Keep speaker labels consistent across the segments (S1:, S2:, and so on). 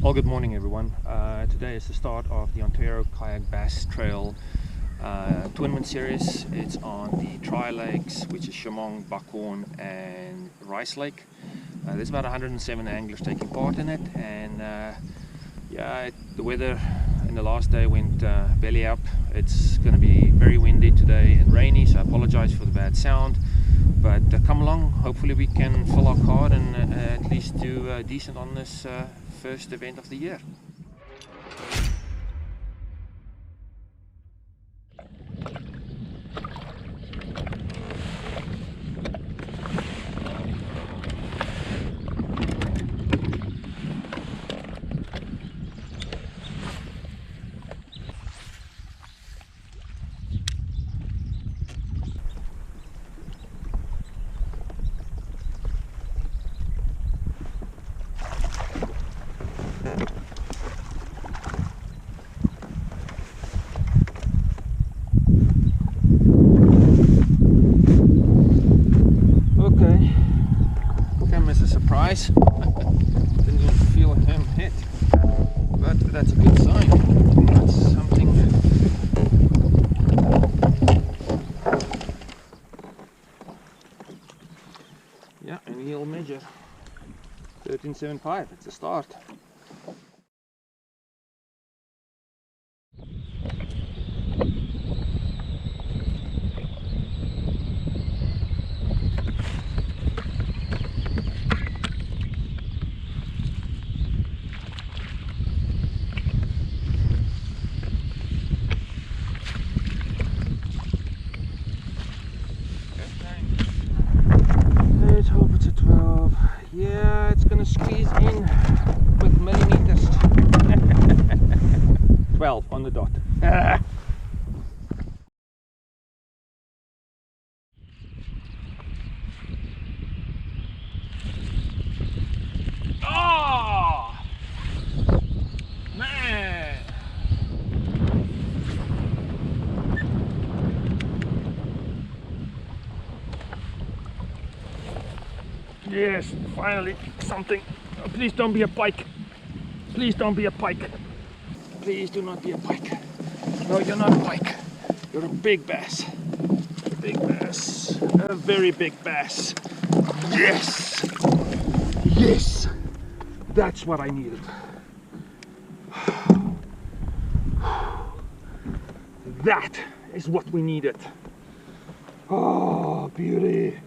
S1: Well, good morning everyone. Today is the start of the Ontario Kayak Bass Trail Twin series. It's on the Tri-Lakes, which is Chemong, Buckhorn and Rice Lake. There's about 107 anglers taking part in it, and the weather in the last day went belly up. It's going to be very windy today and rainy, so I apologize for the bad sound. But come along, hopefully we can fill our card and at least do decent on this first event of the year. Surprise. Didn't even feel him hit, but that's a good sign. That's something. Yeah, and he'll measure 13.75. It's a start. Let's hope it's a 12. Yeah, it's gonna squeeze in with millimeters. 12 on the dot. Oh man! Yes, finally something. Oh, please don't be a pike. Please don't be a pike. Please do not be a pike. No, you're not a pike. You're a big bass. A big bass. A very big bass. Yes! Yes! That's what I needed. That is what we needed. Oh, beauty.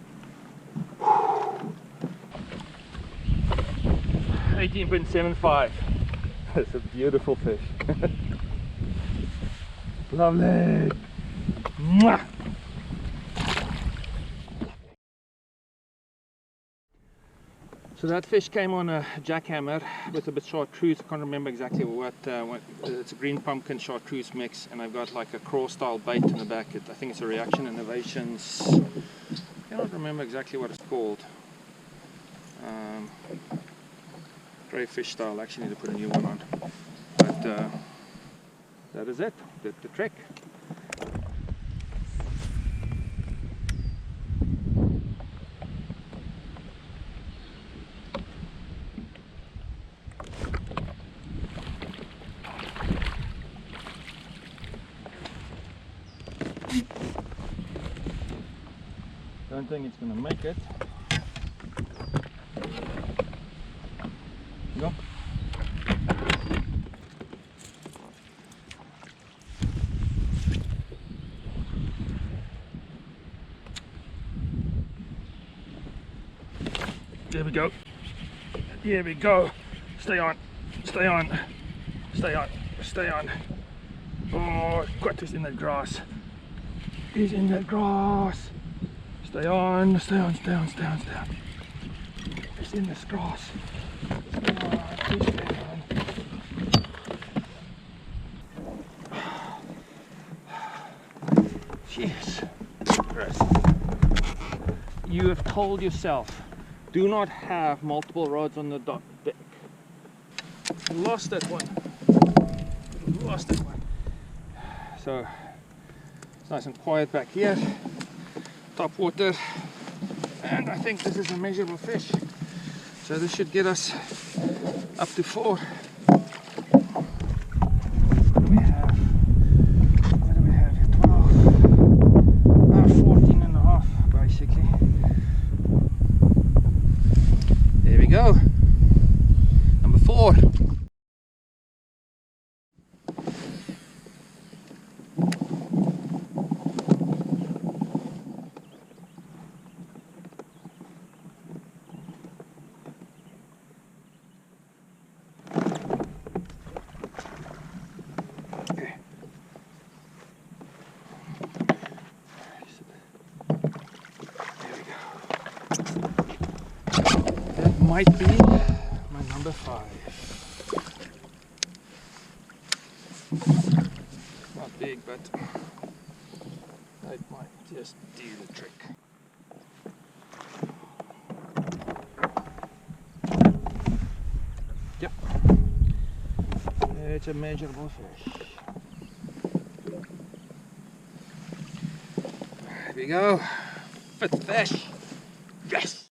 S1: 18.75. That's a beautiful fish. Lovely. Mwah. So that fish came on a jackhammer with a bit chartreuse. I can't remember exactly what it's a green pumpkin chartreuse mix, and I've got like a crawl style bait in the back. I think it's a Reaction Innovations. I cannot remember exactly what it's called. Grey fish style. I actually need to put a new one on, but that is it. Did the trick. Don't think it's gonna make it. Go. There we go. Here we go. Stay on. Stay on. Stay on. Stay on. Oh, got this in the grass. He's in the grass. Stay on. Stay on. Stay on. Stay on. Stay on. It's in this grass. Jeez, you have told yourself, do not have multiple rods on the deck. Lost that one. Lost that one. So it's nice and quiet back here. Top water, and I think this is a measurable fish. So this should get us up to 4. more. Okay. There we go. That might be my number 5. Not big, but that might just do the trick. Yep, it's a measurable fish. There we go, 5th fish. Yes!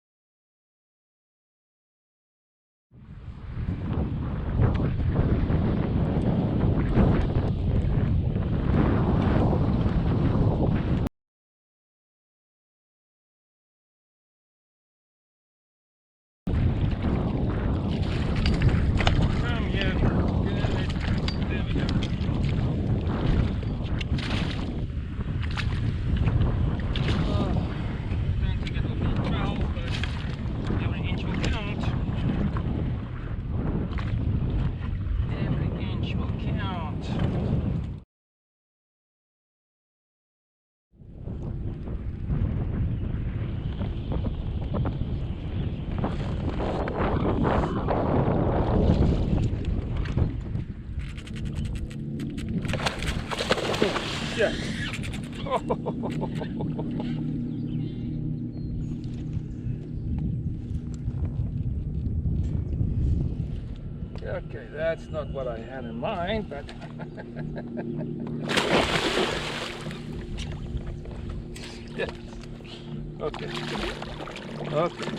S1: Yeah. Okay, that's not what I had in mind, but yeah. Okay. Okay.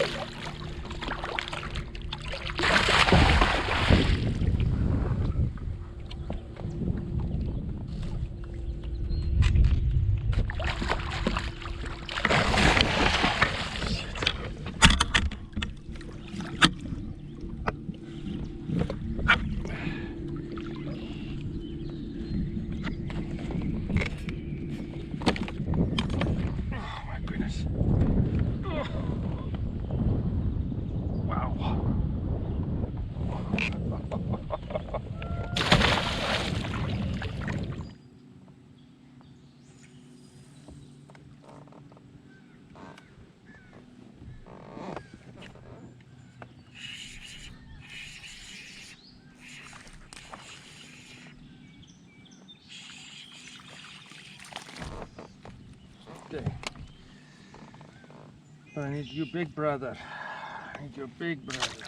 S1: Okay. I need you, big brother. I need your big brother.